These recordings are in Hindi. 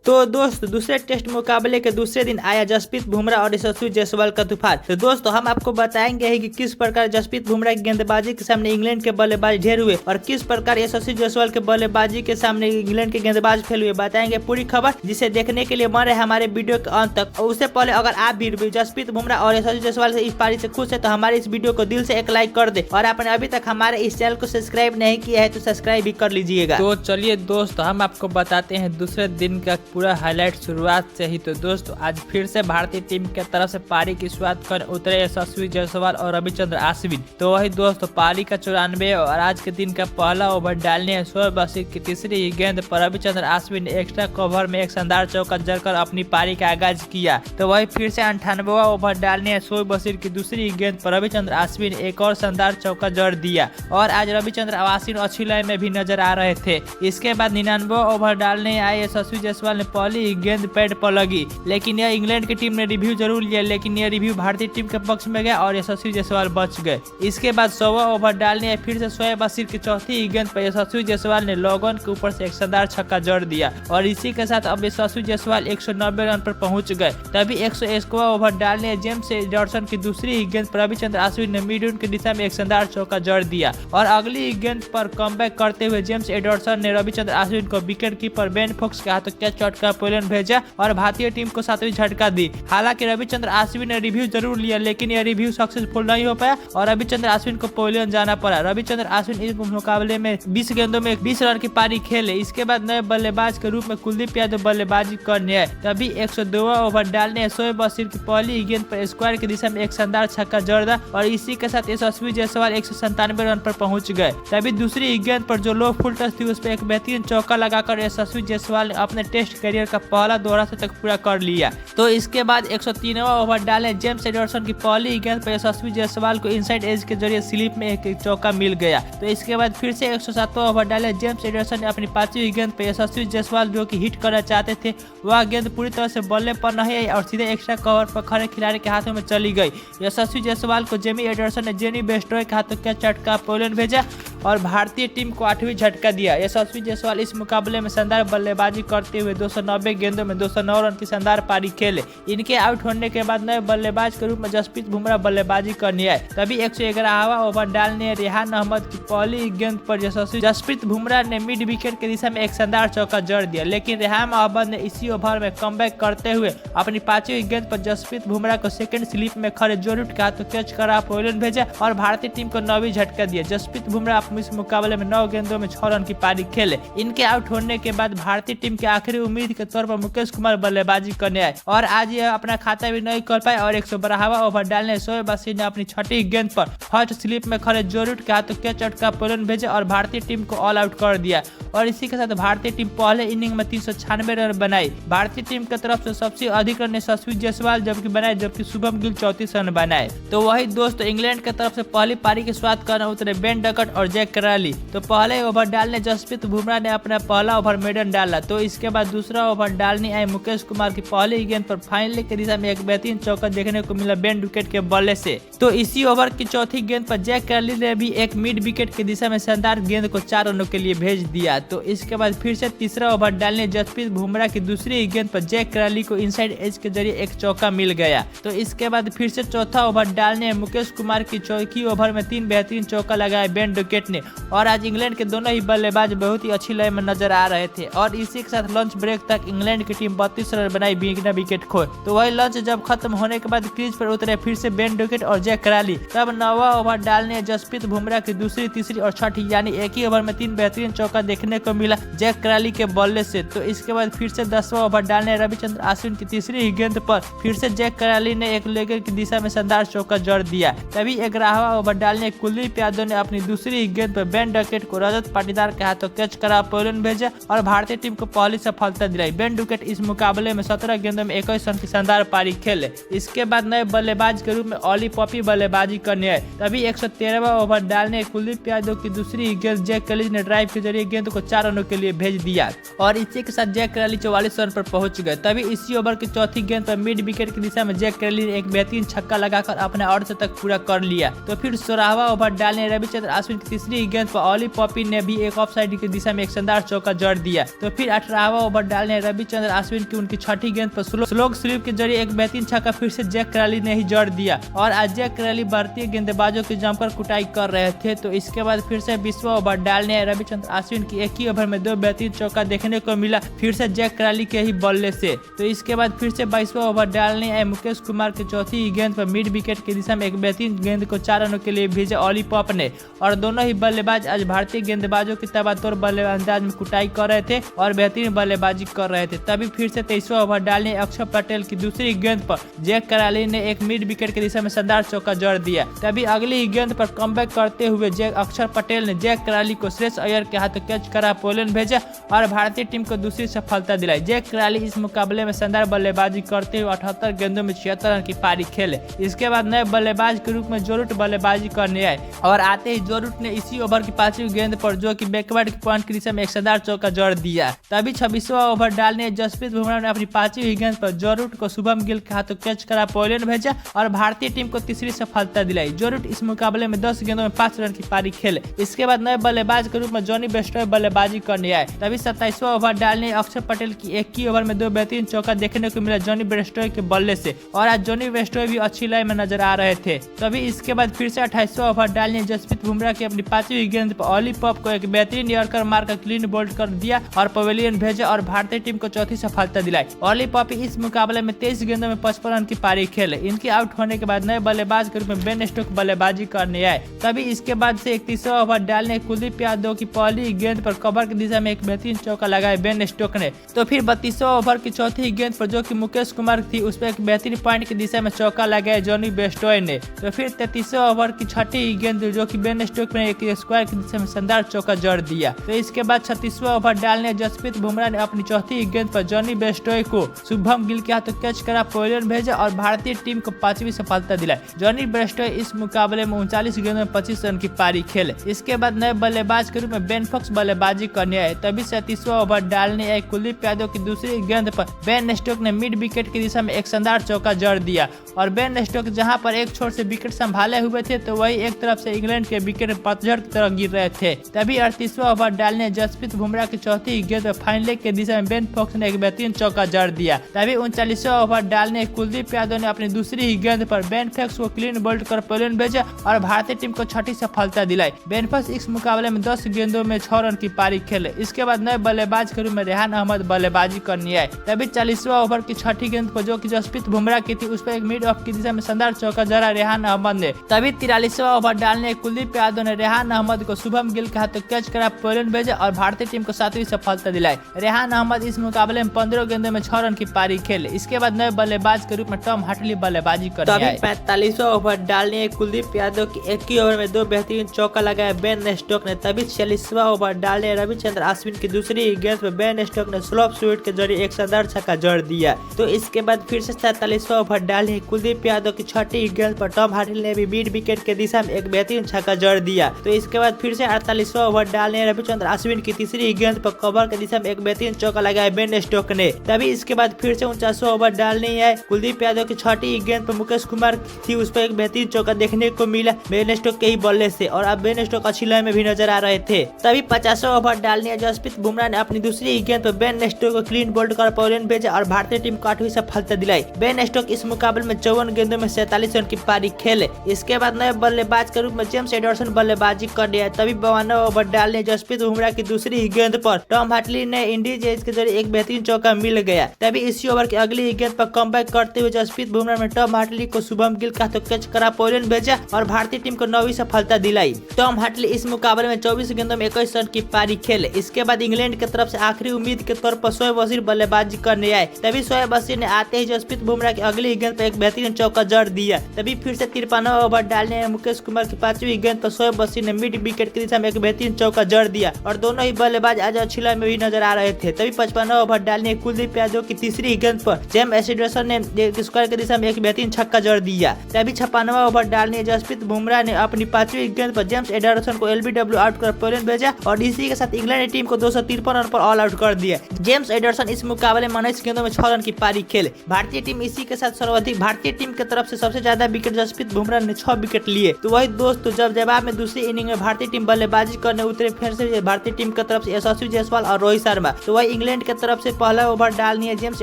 तो दोस्त दूसरे टेस्ट मुकाबले के दूसरे दिन आया जसप्रीत बुमराह और यशस्वी जायसवाल का तूफान। तो दोस्तों हम आपको बताएंगे है कि किस प्रकार जसप्रीत बुमराह की गेंदबाजी के सामने इंग्लैंड के बल्लेबाज ढेर हुए और किस प्रकार यशस्वी जायसवाल के बल्लेबाजी के सामने इंग्लैंड के गेंदबाज फेल हुए। बताएंगे पूरी खबर, जिसे देखने के लिए बन रहे हमारे वीडियो के अंत तक। और उससे पहले अगर आप भी जसप्रीत बुमराह और यशस्वी जायसवाल से इस पारी से खुश है तो हमारे इस वीडियो को दिल से एक लाइक कर दे और आपने अभी तक हमारे इस चैनल को सब्सक्राइब नहीं किया है तो सब्सक्राइब भी कर लीजिएगा। तो चलिए दोस्तों हम आपको बताते हैं दूसरे दिन का पूरा हाईलाइट शुरुआत से ही। तो दोस्तों आज फिर से भारतीय टीम के तरफ से पारी की शुरुआत कर उतरे यशस्वी जायसवाल और रविचंद्र अश्विन। तो वही दोस्तों पारी का 94 और आज के दिन का पहला ओवर डालने है शोएब बशीर की तीसरी ही गेंद पर रविचंद्र अश्विन ने एक्स्ट्रा कवर में एक शानदार चौका जड़कर अपनी पारी का आगाज किया। तो वही फिर से 98वां ओवर डालने है शोएब बशीर की दूसरी गेंद पर रविचंद्र अश्विन एक और शानदार चौका जड़ दिया और आज रविचंद्र अश्विन अच्छी लय में भी नजर आ रहे थे। इसके बाद 99वां ओवर डालने आए यशस्वी जायसवाल ने पहली गेंद पैड पर लगी, लेकिन यह इंग्लैंड की टीम ने रिव्यू जरूर लिया, लेकिन यह रिव्यू भारतीय टीम के पक्ष में गया और यशस्वी जायसवाल बच गए। इसके बाद 100वां ओवर डालने फिर से शोएब बशीर की चौथी गेंद पर यशस्वी जायसवाल ने लॉगन के ऊपर से एक शानदार छक्का जड़ दिया और इसी के साथ अब यशस्वी जायसवाल 190 रन पर पहुंच गए। तभी 101वां ओवर डालने जेम्स एडरसन की दूसरी ही गेंद पर रविचंद्र अश्विन ने मिड की दिशा में एक शानदार चौका जड़ दिया और अगली गेंद पर कमबैक करते हुए जेम्स एडरसन ने रविचंद्र अश्विन को विकेट कीपर बेन फोक्स के हाथों कैच चौका पोलन भेजा और भारतीय टीम को 7वीं झटका दी। हालांकि रविचंद्र अश्विन ने रिव्यू जरूर लिया, लेकिन यह रिव्यू सक्सेसफुल नहीं हो पाया और रविचंद्र अश्विन को पोलन जाना पड़ा। रविचंद्र अश्विन इस मुकाबले में 20 गेंदों में 20 रन की पारी खेले। इसके बाद नए बल्लेबाज के रूप में कुलदीप यादव बल्लेबाजी करने आए। तभी 102वां ओवर डालने शोएब बशीर की पहली गेंद पर स्क्वायर की दिशा में एक शानदार छक्का जड़ दिया और इसी के साथ यशस्वी जायसवाल 197 रन पर पहुंच गए। तभी दूसरी गेंद पर जो लो फुल टच थी उस पर एक बेहतरीन चौका लगाकर यशस्वी जायसवाल ने अपने टेस्ट करियर का पहला दौरा तक पूरा कर लिया। तो इसके बाद 103वां ओवर डाले जेम्स एडरसन की पहली गेंद पर यशस्वी जायसवाल को इनसाइड एज के जरिए स्लिप में एक चौका मिल गया। तो इसके बाद फिर से 107वां ओवर डाले जेम्स एडरसन ने अपनी 5वीं गेंद पर यशस्वी जायसवाल जो कि हिट करना चाहते थे वह गेंद पूरी तरह से बल्ले पर नहीं आई और सीधे एक्स्ट्रा कवर पर खड़े खिलाड़ी के हाथों में चली गई। यशस्वी जायसवाल को जेमी एडरसन ने जेनी बेस्टो के हाथों कैच चटका पोलन भेजा और भारतीय टीम को 8वीं झटका दिया। यशस्वी जायसवाल इस मुकाबले में शानदार बल्लेबाजी करते हुए 290 गेंदों में 209 रन की शानदार पारी खेले। इनके आउट होने के बाद नए बल्लेबाज के रूप में जसप्रीत बुमराह बल्लेबाजी करने आए। तभी 111वां ओवर डालने रेहान अहमद की पहली गेंद पर जसप्रीत बुमराह ने मिड विकेट की दिशा में एक शानदार चौका जड़ दिया, लेकिन रेहान अहमद ने इसी ओवर में कमबैक करते हुए अपनी 5वीं गेंद पर जसप्रीत बुमराह को सेकंड स्लिप में खड़े जोरूट के हाथों कैच करा पोलन भेजा और भारतीय टीम को 9वीं झटका दिया। जसप्रीत बुमराह इस मुकाबले में 9 गेंदों में 6 रन की पारी खेले। इनके आउट होने के बाद भारतीय टीम के आखिरी उम्मीद के तौर पर मुकेश कुमार बल्लेबाजी करने आए और आज यह अपना खाता भी नहीं कर पाए और 112वां ओवर डालने शोएब बशीर ने अपनी 6ठी गेंद पर फर्स्ट स्लिप में खड़े जोरूट के हाथों कैच चटका पोलन भेजा और भारतीय टीम को ऑल आउट कर दिया और इसी के साथ भारतीय टीम पहले इनिंग में 396 रन बनाई। भारतीय टीम की तरफ से सबसे अधिक रन यशस्वी जायसवाल जबकि शुभम गिल 34 रन बनाए। तो वही दोस्तों इंग्लैंड की तरफ से पहली पारी की शुरुआत करने उतरे बेन डकट और जैक कराली। तो पहले ओवर डालने जसप्रीत बुमराह ने अपना पहला ओवर मेडन डाला। तो इसके बाद दूसरा ओवर डालने आए मुकेश कुमार की पहली गेंद पर फाइनल की दिशा में एक बेहतरीन चौका देखने को मिला बेन विकेट के बल्ले से। तो इसी ओवर की चौथी गेंद पर जैक कराली ने भी एक मिड विकेट की दिशा में शानदार गेंद को 4 रनों के लिए भेज दिया। तो इसके बाद फिर से तीसरा ओवर डालने जसप्रीत बुमराह की दूसरी गेंद पर जैक कराली को इनसाइड एज के जरिए एक चौका मिल गया। तो इसके बाद फिर से चौथा ओवर डालने मुकेश कुमार की चौथी ओवर में 3 बेहतरीन चौका लगाए बेन विकेट ने और आज इंग्लैंड के दोनों ही बल्लेबाज बहुत ही अच्छी लय में नजर आ रहे थे और इसी के साथ लंच ब्रेक तक इंग्लैंड की टीम 32 रन बनाई बिना विकेट खोए। तो वही लंच जब खत्म होने के बाद क्रीज पर उतरे फिर से बेन विकेट और जैक कराली। तब 9वां ओवर डालने जसप्रीत बुमराह की दूसरी, तीसरी और छठी यानी एक ही ओवर में 3 बेहतरीन चौका देखने को मिला जैक कराली के बल्ले से। तो इसके बाद फिर से 10वां ओवर डालने रविचंद्र अश्विन की तीसरी गेंद पर फिर से जैक कराली ने एक लेगर की दिशा में शानदार चौका जड़ दिया। तभी 11वां ओवर डालने कुलदीप यादव ने अपनी दूसरी गेंद पर बेन डकेट को रजत पाटीदार के हाथों कैच करा पोलन भेजा और भारतीय टीम को पहली सफलता दिलाई। बेन डकेट इस मुकाबले में 17 गेंदों में 21 रन की शानदार पारी खेले। इसके बाद नए बल्लेबाज के रूप में ऑली पॉपी बल्लेबाजी करने आए। तभी 113वां ओवर डालने कुलदीप यादव की दूसरी गेंद जैक कराली ने ड्राइव के जरिए गेंद को 4 रनों के लिए भेज दिया और इसी के साथ जैक कराली 44 रन पर पहुंच गए। तभी इसी ओवर की चौथी गेंद पर मिड विकेट की दिशा में जैक कराली ने एक बेहतरीन छक्का लगाकर अपने अर्ध तक पूरा कर लिया। तो फिर 16वां ओवर डालने रविचंद्र अश्विन की तीसरी दूसरी गेंद पर ऑली पॉपी ने भी एक ऑफ साइड की दिशा में एक शानदार चौका जड़ दिया। तो फिर 18वां ओवर डालने रविचंद्र अश्विन की उनकी छठी गेंद पर स्लोग स्वीप के जरिए एक बेहतरीन छक्का फिर से जैक कराली ने ही जड़ दिया और आज जैक कराली भारतीय गेंदबाजों की जमकर कुटाई कर रहे थे। तो इसके बाद फिर से 20वां ओवर डालने रविचंद्र अश्विन की एक ही ओवर में 2 बेहतरीन चौका देखने को मिला, फिर से जैक कराली के ही बल्ले से। तो इसके बाद फिर से 22वां ओवर डालने आए मुकेश कुमार की चौथी गेंद पर मिड विकेट की दिशा में एक बेहतरीन गेंद को 4 रनों के लिए भेजा ऑली पॉप ने और दोनों ही बल्लेबाज आज भारतीय गेंदबाजों की तबातोड़ बल्लेबाज में कुटाई कर रहे थे और बेहतरीन बल्लेबाजी कर रहे थे। तभी फिर से 23वां ओवर डालने अक्षर पटेल की दूसरी गेंद पर जैक कराली ने एक मिड विकेट की दिशा में शानदार चौका जड़ दिया। तभी अगली ही गेंद पर कमबैक करते हुए अक्षर पटेल ने जैक कराली को श्रेयस अय्यर के हाथों कैच करा पोलैंड भेजा और भारतीय टीम को दूसरी सफलता दिलाई। जैक कराली इस मुकाबले में शानदार बल्लेबाजी करते हुए 78 गेंदों में 76 रन की पारी खेले। इसके बाद नए बल्लेबाज के रूप में जोरूट बल्लेबाजी करने आए और आते ही जोरूट ने इसी ओवर की 5वीं गेंद पर जो कि बैकवर्ड की पॉइंट की दिशा में एक शानदार चौका जड़ दिया। तभी 26वां ओवर डालने जसप्रीत बुमराह ने अपनी 5वीं गेंद पर जोरूट को शुभम गिल के हाथों कैच करा पोलैंड भेजा और भारतीय टीम को तीसरी सफलता दिलाई। जोरूट इस मुकाबले में 10 गेंदों में 5 रन की पारी खेले। इसके बाद नए बल्लेबाज के रूप में जॉनी बेस्टॉय बल्लेबाजी करने आए। तभी 27वां ओवर डालने अक्षर पटेल की एक ही ओवर में 2 बेहतरीन चौका देखने को मिला जॉनी बेस्टॉय के बल्ले से और आज जॉनी बेस्टॉय भी अच्छी लय में नजर आ रहे थे। तभी इसके बाद फिर से 28वां ओवर डालने जसप्रीत बुमराह की अपनी 5वीं गेंद पर ऑली पॉप को एक बेहतरीन यॉर्कर मारकर क्लीन बोल्ड कर दिया और पवेलियन भेजा और भारतीय टीम को चौथी सफलता दिलाई। ऑली पॉपी इस मुकाबले में 23 गेंदों में 55 रन की पारी खेले। इनके आउट होने के बाद नए बल्लेबाज के रूप में बेन स्टोक बल्लेबाजी करने आए। तभी इसके बाद से 31वां ओवर डालने कुलदीप यादव की पहली गेंद पर कवर की दिशा में एक बेहतरीन चौका लगाया बेन स्टोक ने। तो फिर 32वां ओवर की चौथी गेंद पर जो कि मुकेश कुमार थी उस पर एक बेहतरीन पॉइंट की दिशा में चौका लगाया जॉनी बेस्टॉय ने। तो फिर 33वां ओवर की छठी गेंद जो कि बेन स्टोक ने एक स्क्वायर की दिशा में शानदार चौका जड़ दिया। तो इसके बाद 36वां ओवर डालने जसप्रीत बुमराह ने अपनी चौथी गेंद पर जॉनी बेस्टॉय को शुभम गिल के हाथों कैच करा पोलैंड भेजा और भारतीय टीम को 5वीं सफलता दिलाई। जॉनी बेस्टॉय इस मुकाबले में 39 गेंदों में 25 रन की पारी खेले। इसके बाद नए बल्लेबाज के रूप में बेन फॉक्स बल्लेबाजी करने आए। तभी 37वां ओवर डालने आए कुलदीप यादव की दूसरी गेंद पर बेन स्टोक ने मिड विकेट की दिशा में एक शानदार चौका जड़ दिया और बेन स्टोक जहां पर एक छोर से विकेट संभाले हुए थे तो वही एक तरफ से इंग्लैंड के विकेट पतझड़ की तरह गिर रहे थे। तभी 38वां ओवर डालने जसप्रीत बुमराह की चौथी गेंद पर फाइन लेग की दिशा में बेन फॉक्स ने एक बेहतरीन चौका जड़ दिया। तभी 39वां ओवर डालने कुलदीप यादव ने अपनी दूसरी गेंद पर बेन फॉक्स को क्लीन बोल्ड कर पोलैंड भेजा और भारतीय टीम को छठी सफलता दिलाई। बेन फॉक्स इस मुकाबले में 10 गेंदों में 6 रन की पारी खेले। इसके बाद नए बल्लेबाज के रूप में रेहान अहमद बल्लेबाजी करने आए। तभी 40वां ओवर की छठी गेंद पर जो कि जसप्रीत बुमराह की थी उस पर एक मिड ऑफ की दिशा में शानदार चौका जड़ा रेहान अहमद ने। तभी 43वां ओवर डालने कुलदीप यादव ने रेहान अहमद को शुभम गिल के हाथों कैच करा पोलैंड भेजा और भारतीय टीम को 7वीं सफलता दिलाई। रेहान अहमद इस मुकाबले में 15 गेंदों में 6 रन की पारी खेले। इसके बाद नए बल्लेबाज के रूप में टॉम हार्टली बल्लेबाजी करने आए। 45वां ओवर डालने कुलदीप यादव की एक ही ओवर में 2 बेहतरीन चौका लगाया बेन स्टोक ने। तभी 46वां ओवर डालने रविचंद्र अश्विन की दूसरी गेंद पर बेन स्टोक ने स्लोप स्वीट के जरिए एक शानदार छक्का जड़ दिया। तो इसके बाद फिर से 47वां ओवर डालने कुलदीप यादव की छठी गेंद पर टॉम हार्टली ने भी मिड विकेट के दिशा में एक बेहतरीन छक्का जड़ दिया। तो इसके बाद फिर से 48वां ओवर डालने रविचंद्र अश्विन की तीसरी गेंद पर कवर के दिशा में एक बेहतरीन चौका लगाया बेन स्टोक ने। तभी इसके बाद फिर से 49वां ओवर डालने आए कुलदीप यादव की छठी गेंद पर मुकेश कुमार थी उस पर एक बेहतरीन चौका देखने को मिला बेन स्टोक के ही बल्ले से और अब बेन स्टोक अच्छी लय में भी नजर आ रहे थे। तभी 50वां ओवर डालने जसप्रीत बुमराह ने अपनी दूसरी गेंद पर बेन स्टोक को क्लीन बोल्ड कर पोलैंड भेजा और भारतीय टीम को 8वीं सफलता दिलाई। बेन स्टोक इस मुकाबले में 54 गेंदों में 47 रन की पारी खेले। इसके बाद नए बल्लेबाज के रूप में जेम्स एडरसन बल्लेबाजी करने आए। तभी 52वां ओवर डालने जसप्रीत बुमराह की दूसरी गेंद पर टॉम हार्टली ने इंडीज एज के जरिए एक बेहतरीन चौका मिल गया। तभी इसी ओवर की अगली गेंद पर कमबैक करते हुए जसप्रीत बुमराह ने टॉम हार्टली को शुभम गिल का कैच करा पोलैंड भेजा और भारतीय टीम को 9वीं सफलता दिलाई। टॉम हार्टली इस मुकाबले में 24 गेंदों में 21 रन की पारी खेले। इसके बाद इंग्लैंड की तरफ से आखिरी उम्मीद के तौर पर शोएब वजीर बल्लेबाजी करने आए। तभी शोएब वजीर ने आते ही जसप्रीत बुमराह की अगली गेंद पर एक बेहतरीन चौका जड़ दिया। तभी फिर से 53वां ओवर डालने में मुकेश कुमार की 5वीं गेंद पर शोएब वजीर ने मिड विकेट की दिशा में एक बेहतरीन चौका जड़ दिया और दोनों ही बल्लेबाज आज अच्छी लय में भी नजर आ रहे थे। तभी 55वां ओवर डालने कुलदीप यादव की तीसरी गेंद पर जेम्स एडरसन ने स्क्वायर की दिशा में एक बेहतरीन छक्का जड़ दिया। तभी 56वां ओवर डालने जसप्रीत बुमराह ने अपनी 5वीं गेंद पर जेम्स एडरसन को LBW आउट कर पोलैंड भेजा और इसी के साथ इंग्लैंड टीम को 253 रन पर ऑल आउट कर दिया। जेम्स एडरसन इस मुकाबले में 19 गेंदों में 6 रन की पारी खेले। भारतीय टीम इसी के साथ सर्वाधिक भारतीय टीम की तरफ से सबसे ज्यादा विकेट जसप्रीत बुमराह ने 6 विकेट लिए। तो वही दोस्तों जब जवाब में दूसरी इनिंग में भारतीय टीम बल्लेबाजी करने उतरे। फिर से भारतीय टीम की तरफ से यशस्वी जायसवाल और रोहित शर्मा। तो वही इंग्लैंड की तरफ से पहला ओवर डालनी है जेम्स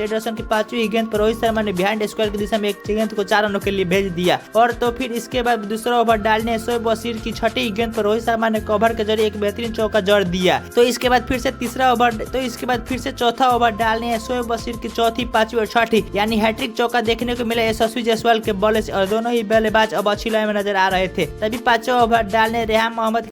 एंडरसन की 5वीं गेंद पर रोहित शर्मा ने बिहाइंड स्क्वायर की दिशा में एक गेंद को 4 रनों के लिए भेज दिया। और तो फिर इसके बाद दूसरा ओवर डालने शोएब बशीर की 6ठी गेंद पर रोहित शर्मा ने कवर के जरिए एक बेहतरीन चौका जड़ दिया। तो इसके बाद फिर से चौथा ओवर डालने हैं शोएब बशीर की 4थी, 5वीं और 6ठी यानी हैट्रिक चौका देखने को मिला यशस्वी जायसवाल के बल्ले से और दोनों ही बल्लेबाज अब अच्छी लाइन में नजर आ रहे थे। तभी 5वां ओवर डालने रेहान मोहम्मद